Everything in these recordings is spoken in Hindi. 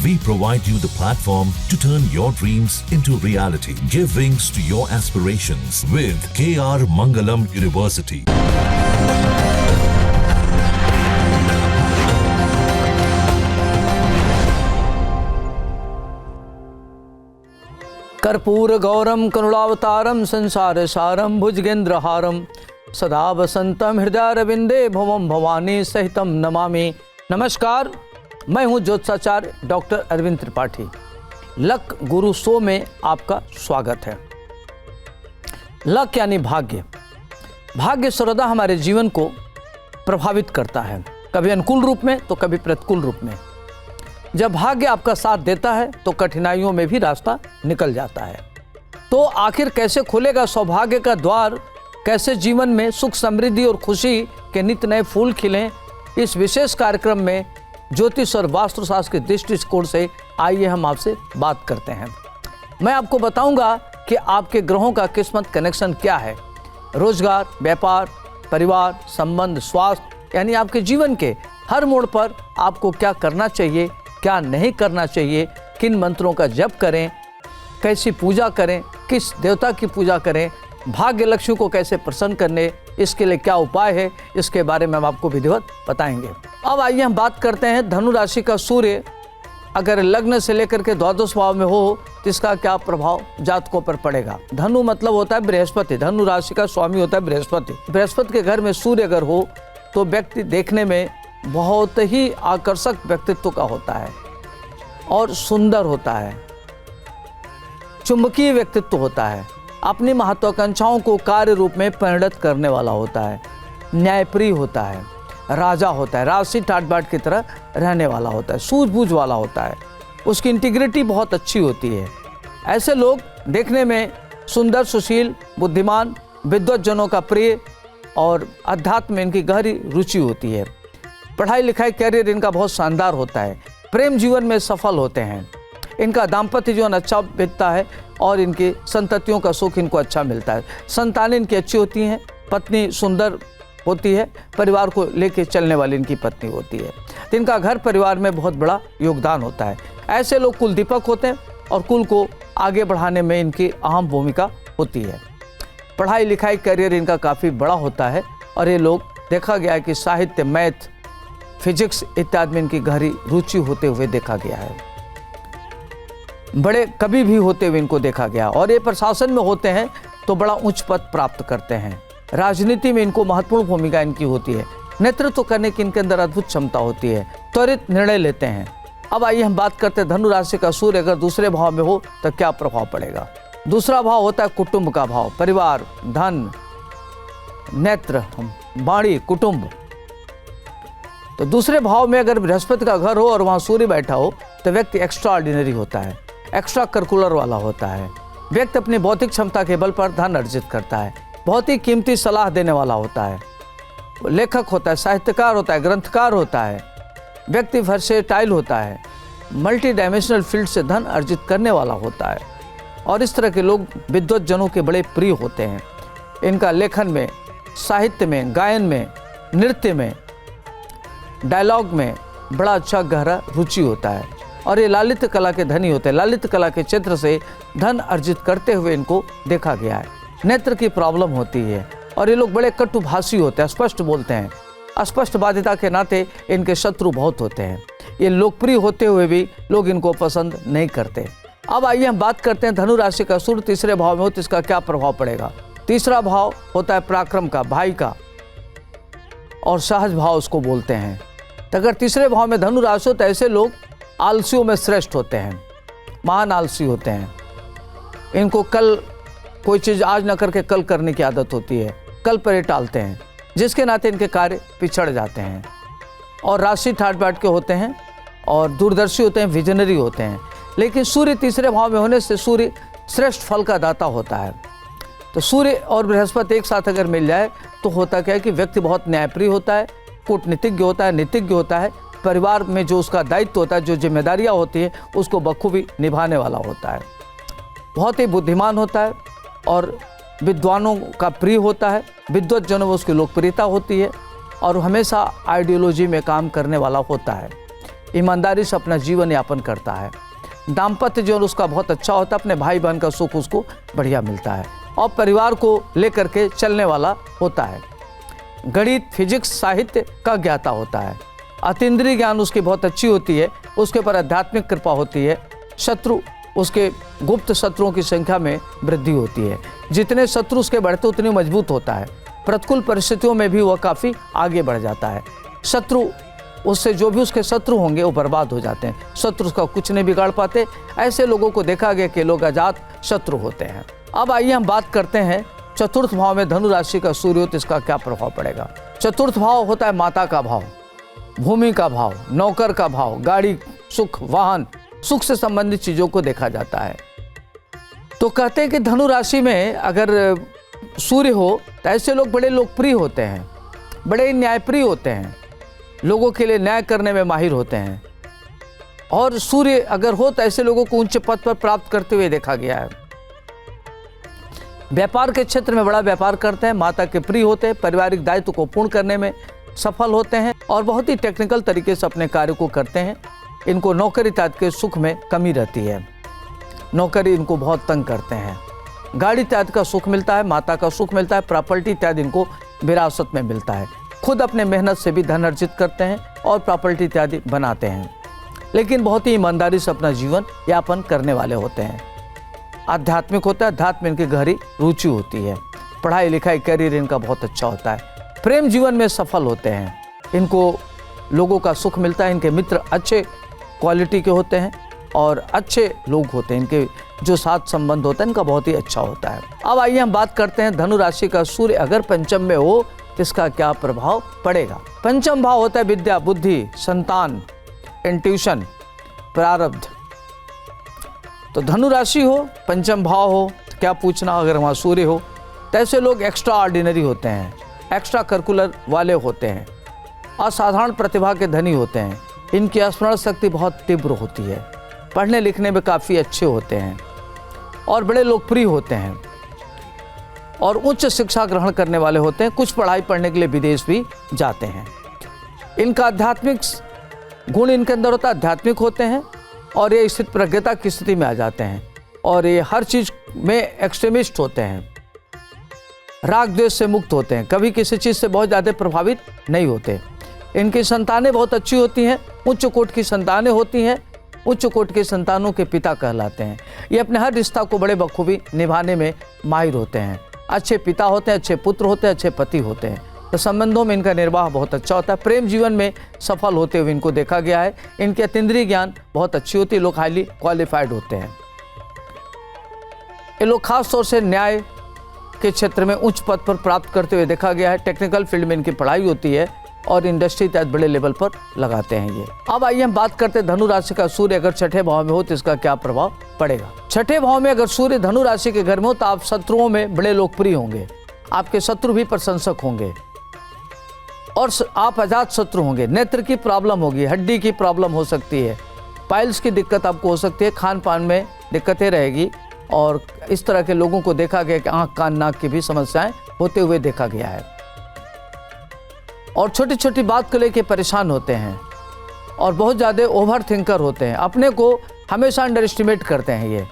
We provide you the platform to turn your dreams into reality. Give wings to your aspirations with KR Mangalam University. कर्पूर गौरम करुणावतारम संसार सारम भुजगेंद्रहारम सदा वसंतम हृदयारविंदे भवम भवानी सहितम नमामि। नमस्कार, मैं हूं ज्योतिषाचार्य डॉक्टर अरविंद त्रिपाठी। लक गुरु शो में आपका स्वागत है। लक यानी भाग्य। भाग्य सर्वदा हमारे जीवन को प्रभावित करता है, कभी अनुकूल रूप में तो कभी प्रतिकूल रूप में। जब भाग्य आपका साथ देता है तो कठिनाइयों में भी रास्ता निकल जाता है। तो आखिर कैसे खुलेगा सौभाग्य का द्वार, कैसे जीवन में सुख समृद्धि और खुशी के नित्य नए फूल खिलें, इस विशेष कार्यक्रम में ज्योतिष और वास्तुशास्त्र के दृष्टिकोण से आइए हम आपसे बात करते हैं। मैं आपको बताऊंगा कि आपके ग्रहों का किस्मत कनेक्शन क्या है। रोजगार, व्यापार, परिवार, संबंध, स्वास्थ्य यानी आपके जीवन के हर मोड़ पर आपको क्या करना चाहिए, क्या नहीं करना चाहिए, किन मंत्रों का जप करें, कैसी पूजा करें, किस देवता की पूजा करें, भाग्य लक्ष्मी को कैसे प्रसन्न करने, इसके लिए क्या उपाय है, इसके बारे में हम आपको विधिवत बताएंगे। अब आइए हम बात करते हैं धनु राशि का सूर्य अगर लग्न से लेकर के द्वादश भाव में हो तो इसका क्या प्रभाव जातकों पर पड़ेगा। धनु मतलब होता है बृहस्पति, धनु राशि का स्वामी होता है बृहस्पति। बृहस्पति के घर में सूर्य अगर हो तो व्यक्ति देखने में बहुत ही आकर्षक व्यक्तित्व का होता है और सुंदर होता है, चुंबकीय व्यक्तित्व होता है, अपनी महत्वाकांक्षाओं को कार्य रूप में परिणत करने वाला होता है, न्यायप्रिय होता है, राजा होता है, राजसी ठाट बाट की तरह रहने वाला होता है, सूझबूझ वाला होता है, उसकी इंटीग्रिटी बहुत अच्छी होती है। ऐसे लोग देखने में सुंदर, सुशील, बुद्धिमान, विद्वत जनों का प्रिय और अध्यात्म में इनकी गहरी रुचि होती है। पढ़ाई लिखाई कैरियर इनका बहुत शानदार होता है, प्रेम जीवन में सफल होते हैं, इनका दाम्पत्य जीवन अच्छा बीतता है और इनकी संततियों का सुख इनको अच्छा मिलता है। संतान इनकी अच्छी होती हैं, पत्नी सुंदर होती है, परिवार को लेके चलने वाली इनकी पत्नी होती है। तो इनका घर परिवार में बहुत बड़ा योगदान होता है। ऐसे लोग कुल दीपक होते हैं और कुल को आगे बढ़ाने में इनकी अहम भूमिका होती है। पढ़ाई लिखाई कैरियर इनका काफ़ी बड़ा होता है और ये लोग देखा गया है कि साहित्य, मैथ, फिजिक्स इत्यादि में इनकी गहरी रुचि होते हुए देखा गया है। बड़े कवि भी होते हुए इनको देखा गया और ये प्रशासन में होते हैं तो बड़ा उच्च पद प्राप्त करते हैं। राजनीति में इनको महत्वपूर्ण भूमिका इनकी होती है। नेतृत्व करने की इनके अंदर अद्भुत क्षमता होती है, त्वरित निर्णय लेते हैं। अब आइए हम बात करते हैं धनु राशि का सूर्य अगर दूसरे भाव में हो तो क्या प्रभाव पड़ेगा। दूसरा भाव होता है कुटुंब का भाव, परिवार, धन, नेत्र, वाणी, कुटुंब। तो दूसरे भाव में अगर बृहस्पति का घर हो और वहाँ सूर्य बैठा हो तो व्यक्ति एक्स्ट्रा ऑर्डिनरी होता है, एक्स्ट्रा करिकुलर वाला होता है। व्यक्ति अपनी बौद्धिक क्षमता के बल पर धन अर्जित करता है, बहुत ही कीमती सलाह देने वाला होता है, लेखक होता है, साहित्यकार होता है, ग्रंथकार होता है। व्यक्ति वर्सेटाइल होता है, मल्टी डायमेंशनल फील्ड से धन अर्जित करने वाला होता है और इस तरह के लोग विद्वत जनों के बड़े प्रिय होते हैं। इनका लेखन में, साहित्य में, गायन में, नृत्य में, डायलॉग में बड़ा अच्छा गहरा रुचि होता है और ये ललित कला के धनी होते हैं। ललित कला के क्षेत्र से धन अर्जित करते हुए इनको देखा गया है। नेत्र की प्रॉब्लम होती है और ये लोग बड़े कटुभाषी होते हैं, स्पष्ट बोलते हैं। अस्पष्टवादिता के नाते इनके शत्रु बहुत होते हैं। ये लोकप्रिय होते हुए भी लोग इनको पसंद नहीं करते। अब आइए हम बात करते हैं धनु राशि का सूर्य तीसरे भाव में हो तो इसका क्या प्रभाव पड़ेगा। तीसरा भाव होता है पराक्रम का, भाई का, और सहज भाव उसको बोलते हैं। तो अगर तीसरे भाव में धनु राशि हो तो ऐसे लोग आलसियों में श्रेष्ठ होते हैं, महान आलसी होते हैं। इनको कल कोई चीज़ आज न करके कल करने की आदत होती है, कल पर ये टालते हैं, जिसके नाते इनके कार्य पिछड़ जाते हैं और राशि ठाट बाट के होते हैं और दूरदर्शी होते हैं, विजनरी होते हैं। लेकिन सूर्य तीसरे भाव में होने से सूर्य श्रेष्ठ फल का दाता होता है। तो सूर्य और बृहस्पति एक साथ अगर मिल जाए तो होता क्या है कि व्यक्ति बहुत न्यायप्रिय होता है, कूटनीतिज्ञ होता है, नीतिज्ञ होता है, परिवार में जो उसका दायित्व होता है, जो जिम्मेदारियां होती हैं, उसको बखूबी निभाने वाला होता है। बहुत ही बुद्धिमान होता है और विद्वानों का प्रिय होता है, विद्वत जनों में उसकी लोकप्रियता होती है और हमेशा आइडियोलॉजी में काम करने वाला होता है। ईमानदारी से अपना जीवन यापन करता है। दाम्पत्य जीवन उसका बहुत अच्छा होता है, अपने भाई बहन का सुख उसको बढ़िया मिलता है और परिवार को लेकर के चलने वाला होता है। गणित, फिजिक्स, साहित्य का ज्ञाता होता है। अतीन्द्रिय ज्ञान उसकी बहुत अच्छी होती है, उसके ऊपर आध्यात्मिक कृपा होती है। शत्रु, उसके गुप्त शत्रुओं की संख्या में वृद्धि होती है। जितने शत्रु उसके बढ़ते उतनी मजबूत होता है। प्रतिकूल परिस्थितियों में भी वह काफ़ी आगे बढ़ जाता है। शत्रु, उससे जो भी उसके शत्रु होंगे वो बर्बाद हो जाते हैं। शत्रु उसका कुछ नहीं बिगाड़ पाते। ऐसे लोगों को देखा गया कि लोग अजात शत्रु होते हैं। अब आइए हम बात करते हैं चतुर्थ भाव में धनु राशि का सूर्य हो तो इसका क्या प्रभाव पड़ेगा। चतुर्थ भाव होता है माता का भाव, भूमि का भाव, नौकर का भाव, गाड़ी, सुख, वाहन, सुख से संबंधित चीज़ों को देखा जाता है। तो कहते हैं कि धनु राशि में अगर सूर्य हो तो ऐसे लोग बड़े लोकप्रिय होते हैं, बड़े न्यायप्रिय होते हैं, लोगों के लिए न्याय करने में माहिर होते हैं। और सूर्य अगर हो तो ऐसे लोगों को ऊंचे पद पर प्राप्त करते हुए देखा गया है। व्यापार के क्षेत्र में बड़ा व्यापार करते हैं, माता के प्रिय होते हैं, पारिवारिक दायित्व को पूर्ण करने में सफल होते हैं और बहुत ही टेक्निकल तरीके से अपने कार्य को करते हैं। इनको नौकरी इत्यादि के सुख में कमी रहती है, नौकरी इनको बहुत तंग करते हैं। गाड़ी इत्यादि का सुख मिलता है, माता का सुख मिलता है, प्रॉपर्टी इत्यादि इनको विरासत में मिलता है। खुद अपने मेहनत से भी धन अर्जित करते हैं और प्रॉपर्टी इत्यादि बनाते हैं, लेकिन बहुत ही ईमानदारी से अपना जीवन यापन करने वाले होते हैं। आध्यात्मिक होता है, अध्यात्म में इनकी गहरी रुचि होती है। पढ़ाई लिखाई करियर इनका बहुत अच्छा होता है। प्रेम जीवन में सफल होते हैं, इनको लोगों का सुख मिलता है। इनके मित्र अच्छे क्वालिटी के होते हैं और अच्छे लोग होते हैं। इनके जो साथ संबंध होता है इनका बहुत ही अच्छा होता है। अब आइए हम बात करते हैं धनु राशि का सूर्य अगर पंचम में हो तो इसका क्या प्रभाव पड़ेगा। पंचम भाव होता है विद्या, बुद्धि, संतान, इंट्यूशन, प्रारब्ध। तो धनु राशि हो, पंचम भाव हो तो क्या पूछना, अगर वहाँ सूर्य हो तो ऐसे लोग एक्स्ट्रा ऑर्डिनरी होते हैं, एक्स्ट्रा करिकुलर वाले होते हैं, असाधारण प्रतिभा के धनी होते हैं। इनकी स्मरण शक्ति बहुत तीव्र होती है, पढ़ने लिखने में काफ़ी अच्छे होते हैं और बड़े लोकप्रिय होते हैं और उच्च शिक्षा ग्रहण करने वाले होते हैं। कुछ पढ़ाई पढ़ने के लिए विदेश भी जाते हैं। इनका आध्यात्मिक गुण इनके अंदर होता है, आध्यात्मिक होते हैं और ये स्थित प्रज्ञता की स्थिति में आ जाते हैं और ये हर चीज़ में एक्सट्रीमिस्ट होते हैं, राग द्वेष से मुक्त होते हैं, कभी किसी चीज़ से बहुत ज़्यादा प्रभावित नहीं होते। इनकी संतानें बहुत अच्छी होती हैं, उच्च कोटि की संतानें होती हैं, उच्च कोटि के संतानों के पिता कहलाते हैं। ये अपने हर रिश्ता को बड़े बखूबी निभाने में माहिर होते हैं, अच्छे पिता होते हैं, अच्छे पुत्र होते हैं, अच्छे पति होते हैं। तो संबंधों में इनका निर्वाह बहुत अच्छा होता है। प्रेम जीवन में सफल होते हुए इनको देखा गया है। इनके अतीन्द्रिय ज्ञान बहुत अच्छी होती है, लोग हाईली क्वालिफाइड होते हैं। ये लोग खास तौर से न्याय के क्षेत्र में उच्च पद पर प्राप्त करते हुए देखा गया है। टेक्निकल फील्ड में इनकी पढ़ाई होती है और इंडस्ट्री इत्यादि बड़े लेवल पर लगाते हैं ये। अब आइए हम बात करते हैं धनु राशि का सूर्य अगर छठे भाव में हो तो इसका क्या प्रभाव पड़ेगा। छठे भाव में अगर सूर्य धनु राशि के घर में हो तो आप शत्रुओं में बड़े लोकप्रिय होंगे, आपके शत्रु भी प्रशंसक होंगे और आप अजात शत्रु होंगे। नेत्र की प्रॉब्लम होगी, हड्डी की प्रॉब्लम हो सकती है, पाइल्स की दिक्कत आपको हो सकती है, खान पान में दिक्कतें रहेगी और इस तरह के लोगों को देखा गया कि आँख कान नाक की भी समस्याएं होते हुए देखा गया है और छोटी छोटी बात को लेकर परेशान होते हैं और बहुत ज़्यादा ओवर थिंकर होते हैं, अपने को हमेशा अंडर एस्टिमेट करते हैं ये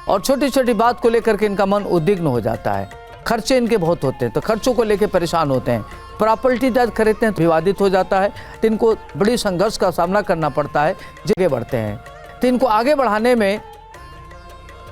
और छोटी छोटी बात को लेकर के इनका मन उद्विग्न हो जाता है। खर्चे इनके बहुत होते हैं तो खर्चों को लेकर परेशान होते हैं। प्रॉपर्टी जब खरीदते हैं तो विवादित हो जाता है तो इनको बड़ी संघर्ष का सामना करना पड़ता है, आगे बढ़ते हैं। तो इनको आगे बढ़ाने में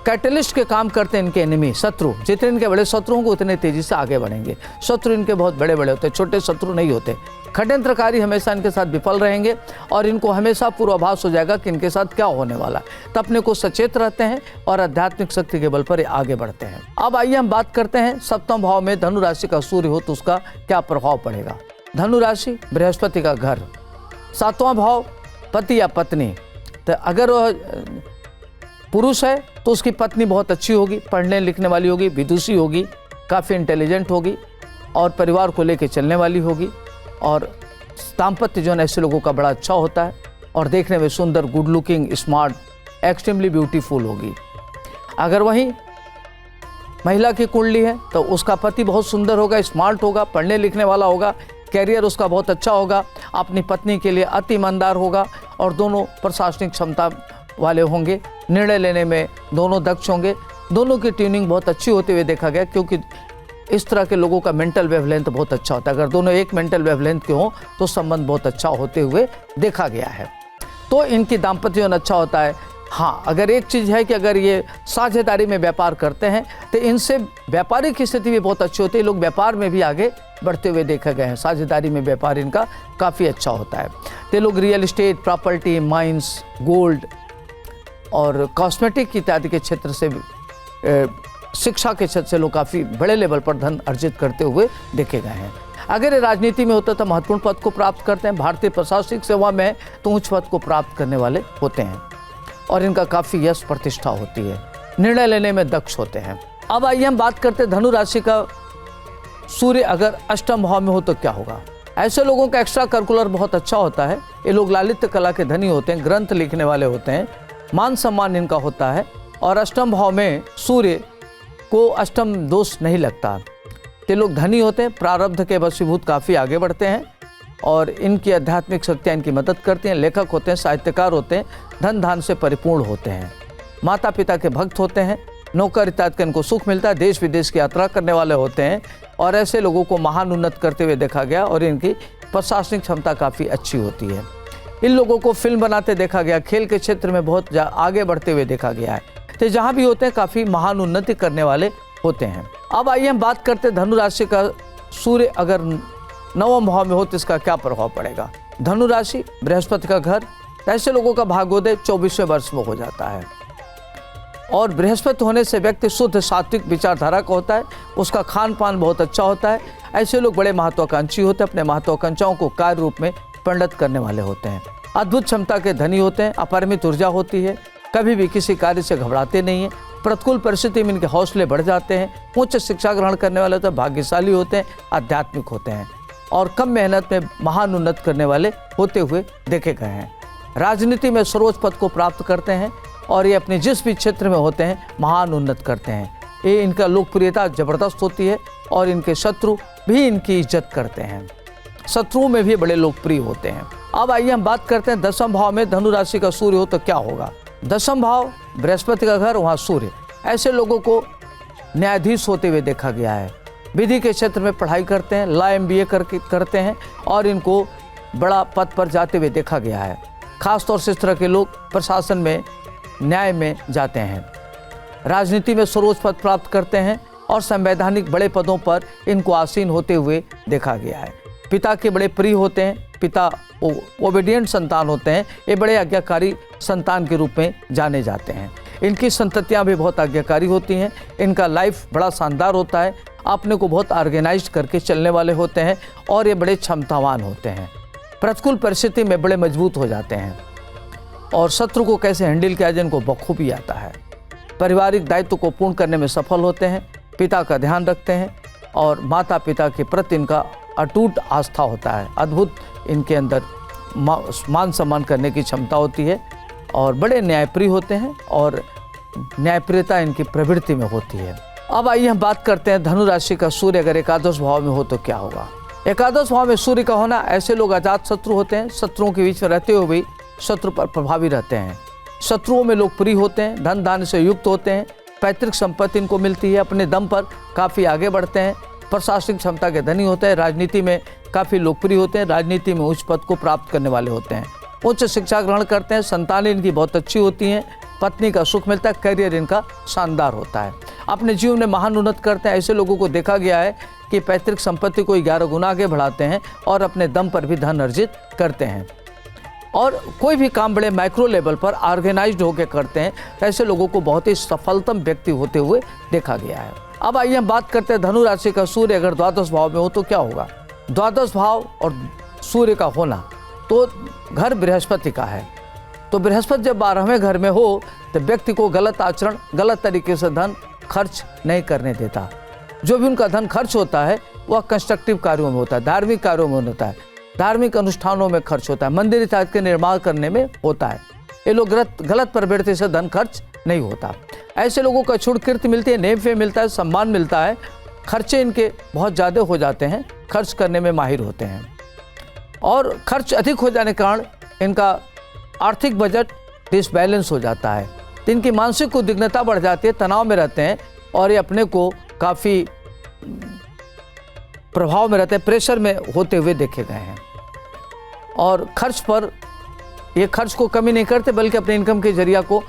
कैटलिस्ट के काम करते हैं इनके एनिमी, शत्रु। जितने इनके बड़े शत्रु होंगे उतने तेजी से आगे बढ़ेंगे। शत्रु इनके बहुत बड़े बड़े होते हैं, छोटे शत्रु नहीं होते। षड्यंत्रकारी हमेशा इनके साथ विफल रहेंगे और इनको हमेशा पूर्वाभास हो जाएगा कि इनके साथ क्या होने वाला है। तो अपने को सचेत रहते हैं और आध्यात्मिक शक्ति के बल पर ये आगे बढ़ते हैं। अब आइए हम बात करते हैं सप्तम भाव में धनु राशि का सूर्य हो तो उसका क्या प्रभाव पड़ेगा। धनु राशि बृहस्पति का घर, सातवां भाव पति या पत्नी। तो अगर वह पुरुष है तो उसकी पत्नी बहुत अच्छी होगी, पढ़ने लिखने वाली होगी, विदुषी होगी, काफ़ी इंटेलिजेंट होगी और परिवार को लेकर चलने वाली होगी और दाम्पत्य जो है ऐसे लोगों का बड़ा अच्छा होता है और देखने में सुंदर, good looking, smart, extremely beautiful होगी। अगर वहीं महिला की कुंडली है तो उसका पति बहुत सुंदर होगा, स्मार्ट होगा, पढ़ने लिखने वाला होगा, कैरियर उसका बहुत अच्छा होगा, अपनी पत्नी के लिए अति ईमानदार होगा और दोनों प्रशासनिक क्षमता वाले होंगे, निर्णय लेने में दोनों दक्ष होंगे, दोनों की ट्यूनिंग बहुत अच्छी होते हुए देखा गया, क्योंकि इस तरह के लोगों का मेंटल वेवलेंथ बहुत अच्छा होता है। अगर दोनों एक मेंटल वेवलेंथ के हों तो संबंध बहुत अच्छा होते हुए देखा गया है। तो इनकी दाम्पत्य जीवन अच्छा होता है। हाँ, अगर एक चीज़ है कि अगर ये साझेदारी में व्यापार करते हैं तो इनसे व्यापारिक स्थिति भी बहुत अच्छी होती है। लोग व्यापार में भी आगे बढ़ते हुए देखे गए हैं। साझेदारी में व्यापार इनका काफ़ी अच्छा होता है। तो लोग real estate, property, mines, gold और कॉस्मेटिक इत्यादि के क्षेत्र से, शिक्षा के क्षेत्र से लोग काफ़ी बड़े लेवल पर धन अर्जित करते हुए देखे गए हैं। अगर ये राजनीति में होता तो महत्वपूर्ण पद को प्राप्त करते हैं। भारतीय प्रशासनिक सेवा में तो उच्च पद को प्राप्त करने वाले होते हैं और इनका काफ़ी यश प्रतिष्ठा होती है। निर्णय लेने में दक्ष होते हैं। अब आइए हम बात करते हैं धनु राशि का सूर्य अगर अष्टम भाव में हो तो क्या होगा। ऐसे लोगों का एक्स्ट्रा करिकुलर बहुत अच्छा होता है। ये लोग लालित्य कला के धनी होते हैं, ग्रंथ लिखने वाले होते हैं, मान सम्मान इनका होता है। और अष्टम भाव में सूर्य को अष्टम दोष नहीं लगता। ये लोग धनी होते हैं, प्रारब्ध के वशीभूत काफ़ी आगे बढ़ते हैं और इनकी आध्यात्मिक शक्तियाँ इनकी मदद करती हैं। लेखक होते हैं, साहित्यकार होते हैं, धन धान से परिपूर्ण होते हैं, माता पिता के भक्त होते हैं, नौकर इत्यादि का इनको सुख मिलता है, देश विदेश की यात्रा करने वाले होते हैं और ऐसे लोगों को महान उन्नत करते हुए देखा गया और इनकी प्रशासनिक क्षमता काफ़ी अच्छी होती है। इन लोगों को फिल्म बनाते देखा गया, खेल के क्षेत्र में बहुत आगे बढ़ते हुए देखा गया है। तो जहाँ भी होते हैं काफ़ी महान उन्नति करने वाले होते हैं। अब आइए हम बात करते हैं धनु राशि का सूर्य अगर नवम भाव में हो तो इसका क्या प्रभाव पड़ेगा। धनु राशि बृहस्पति का घर, ऐसे लोगों का भाग्योदय 24वें वर्ष में हो जाता है और बृहस्पति होने से व्यक्ति शुद्ध सात्विक विचारधारा का होता है, उसका खान पान बहुत अच्छा होता है। ऐसे लोग बड़े महत्वाकांक्षी होते हैं, अपने महत्वाकांक्षाओं को कार्य रूप में परिणत करने वाले होते हैं, अद्भुत क्षमता के धनी होते हैं, अपरिमित ऊर्जा होती है, कभी भी किसी कार्य से घबराते नहीं हैं, प्रतिकूल परिस्थिति में इनके हौसले बढ़ जाते हैं, उच्च शिक्षा ग्रहण करने वाले होते हैं, भाग्यशाली होते हैं, आध्यात्मिक होते हैं और कम मेहनत में महान उन्नत करने वाले होते हुए देखे गए हैं। राजनीति में सर्वोच्च पद को प्राप्त करते हैं और ये अपने जिस भी क्षेत्र में होते हैं महान उन्नत करते हैं। ये इनका लोकप्रियता जबरदस्त होती है और इनके शत्रु भी इनकी इज्जत करते हैं, शत्रुओं में भी बड़े लोकप्रिय होते हैं। अब आइए हम बात करते हैं दसम भाव में धनु राशि का सूर्य हो तो क्या होगा। दसम भाव बृहस्पति का घर, वहाँ सूर्य, ऐसे लोगों को न्यायाधीश होते हुए देखा गया है। विधि के क्षेत्र में पढ़ाई करते हैं, लॉ MBA करते हैं और इनको बड़ा पद पर जाते हुए देखा गया है। खासतौर से इस तरह के लोग प्रशासन में, न्याय में जाते हैं, राजनीति में सर्वोच्च पद प्राप्त करते हैं और संवैधानिक बड़े पदों पर इनको आसीन होते हुए देखा गया है। पिता के बड़े प्रिय होते हैं, पिता ओबीडियंट संतान होते हैं, ये बड़े आज्ञाकारी संतान के रूप में जाने जाते हैं। इनकी संततियाँ भी बहुत आज्ञाकारी होती हैं, इनका लाइफ बड़ा शानदार होता है, अपने को बहुत ऑर्गेनाइज करके चलने वाले होते हैं और ये बड़े क्षमतावान होते हैं, प्रतिकूल परिस्थिति में बड़े मजबूत हो जाते हैं और शत्रु को कैसे हैंडल किया जाए इनको बखूबी आता है। पारिवारिक दायित्व को पूर्ण करने में सफल होते हैं, पिता का ध्यान रखते हैं और माता पिता के प्रति इनका अटूट आस्था होता है। अद्भुत इनके अंदर मान सम्मान करने की क्षमता होती है और बड़े न्यायप्रिय होते हैं और न्यायप्रियता इनकी प्रवृत्ति में होती है। अब आइए हम बात करते हैं धनु राशि का सूर्य अगर एकादश भाव में हो तो क्या होगा। एकादश भाव में सूर्य का होना, ऐसे लोग अजात शत्रु होते हैं, शत्रुओं के बीच में रहते हुए भी शत्रु पर प्रभावी रहते हैं, शत्रुओं में लोकप्रिय होते हैं, धन धान्य से युक्त होते हैं, पैतृक संपत्ति इनको मिलती है, अपने दम पर काफ़ी आगे बढ़ते हैं, प्रशासनिक क्षमता के धनी होते हैं, राजनीति में काफ़ी लोकप्रिय होते हैं, राजनीति में उच्च पद को प्राप्त करने वाले होते हैं, उच्च शिक्षा ग्रहण करते हैं, संतानें इनकी बहुत अच्छी होती हैं, पत्नी का सुख मिलता है, करियर इनका शानदार होता है, अपने जीवन में महान उन्नत करते हैं। ऐसे लोगों को देखा गया है कि पैतृक संपत्ति को 11 गुना आगे बढ़ाते हैं और अपने दम पर भी धन अर्जित करते हैं और कोई भी काम बड़े माइक्रो लेवल पर ऑर्गेनाइज्ड होकर करते हैं। ऐसे लोगों को बहुत ही सफलतम व्यक्ति होते हुए देखा गया है। अब आइए हम बात करते हैं धनु राशि का सूर्य अगर द्वादश भाव में हो तो क्या होगा। द्वादश भाव और सूर्य का होना तो घर बृहस्पति का है, तो बृहस्पति जब 12वें घर में हो तो व्यक्ति को गलत आचरण, गलत तरीके से धन खर्च नहीं करने देता। जो भी उनका धन खर्च होता है वह कंस्ट्रक्टिव कार्यों में होता है, धार्मिक कार्यों में होता है, धार्मिक अनुष्ठानों में खर्च होता है, मंदिर इत्यादि के निर्माण करने में होता है। ये लोग गलत प्रवृत्ति से धन खर्च नहीं होता। ऐसे लोगों को अछूत कीर्ति मिलती है, नेम फेम मिलता है, सम्मान मिलता है, खर्चे इनके बहुत ज़्यादा हो जाते हैं, खर्च करने में माहिर होते हैं और खर्च अधिक हो जाने के कारण इनका आर्थिक बजट डिसबैलेंस हो जाता है। तो इनकी मानसिक उद्विग्नता बढ़ जाती है, तनाव में रहते हैं और ये अपने को काफ़ी प्रभाव में रहते हैं, प्रेशर में होते हुए देखे गए हैं। और खर्च पर ये खर्च को कमी नहीं करते बल्कि अपने इनकम के जरिया को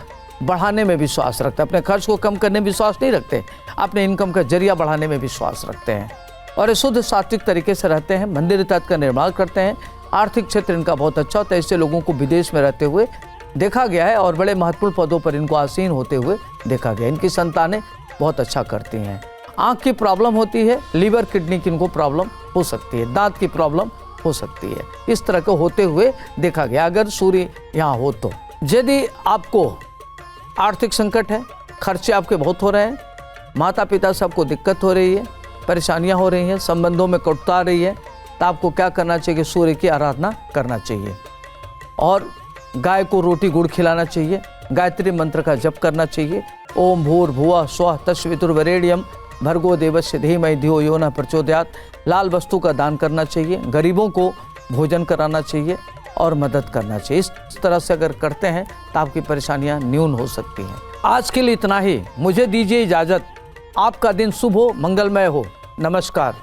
बढ़ाने में विश्वास रखते हैं। अपने खर्च को कम करने में विश्वास नहीं रखते, अपने इनकम का जरिया बढ़ाने में विश्वास रखते हैं और ये शुद्ध सात्विक तरीके से रहते हैं। मंदिर तत्व का निर्माण करते हैं। आर्थिक क्षेत्र इनका बहुत अच्छा होता है। इससे लोगों को विदेश में रहते हुए देखा गया है और बड़े महत्वपूर्ण पदों पर इनको आसीन होते हुए देखा गया। इनकी संतानें बहुत अच्छा करती हैं। आँख की प्रॉब्लम होती है, लीवर किडनी की इनको प्रॉब्लम हो सकती है, दांत की प्रॉब्लम हो सकती है, इस तरह के होते हुए देखा गया अगर सूर्य यहाँ हो तो। यदि आपको आर्थिक संकट है, खर्चे आपके बहुत हो रहे हैं, माता पिता से आपको दिक्कत हो रही है, परेशानियाँ हो रही हैं, संबंधों में कटुता आ रही है, तो आपको क्या करना चाहिए? सूर्य की आराधना करना चाहिए और गाय को रोटी गुड़ खिलाना चाहिए, गायत्री मंत्र का जप करना चाहिए। ओम भूर्भुवः स्वः तत्सवितुर्वरेण्यम भर्गो देवस्य धीमहि धियो यो नः प्रचोदयात्। लाल वस्तु का दान करना चाहिए, गरीबों को भोजन कराना चाहिए और मदद करना चाहिए। इस तरह से अगर करते हैं तो आपकी परेशानियां न्यून हो सकती हैं। आज के लिए इतना ही, मुझे दीजिए इजाज़त। आपका दिन शुभ हो, मंगलमय हो। नमस्कार।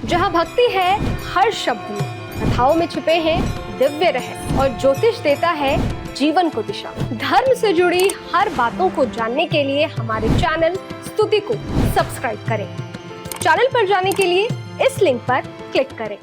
जहाँ भक्ति है हर शब्द में, कथाओं में छुपे हैं दिव्य रहस्य और ज्योतिष देता है जीवन को दिशा। धर्म से जुड़ी हर बातों को जानने के लिए हमारे चैनल स्तुति को सब्सक्राइब करें। चैनल पर जाने के लिए इस लिंक पर क्लिक करें।